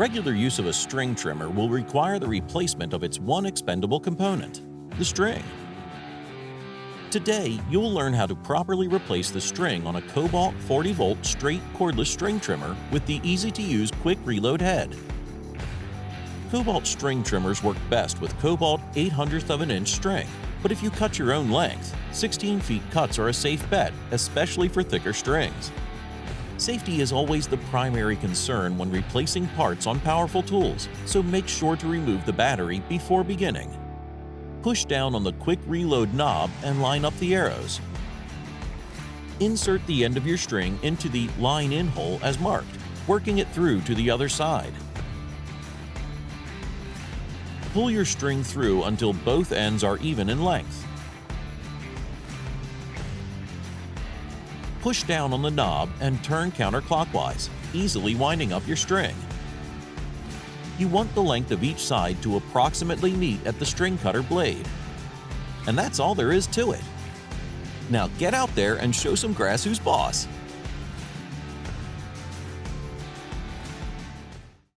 Regular use of a string trimmer will require the replacement of its one expendable component, the string. Today, you'll learn how to properly replace the string on a Kobalt 40-volt straight cordless string trimmer with the easy-to-use quick reload head. Kobalt string trimmers work best with Kobalt 0.08 of an inch string, but if you cut your own length, 16 feet cuts are a safe bet, especially for thicker strings. Safety is always the primary concern when replacing parts on powerful tools, so make sure to remove the battery before beginning. Push down on the quick reload knob and line up the arrows. Insert the end of your string into the line in hole as marked, working it through to the other side. Pull your string through until both ends are even in length. Push down on the knob and turn counterclockwise, easily winding up your string. You want the length of each side to approximately meet at the string cutter blade. And that's all there is to it. Now get out there and show some grass who's boss.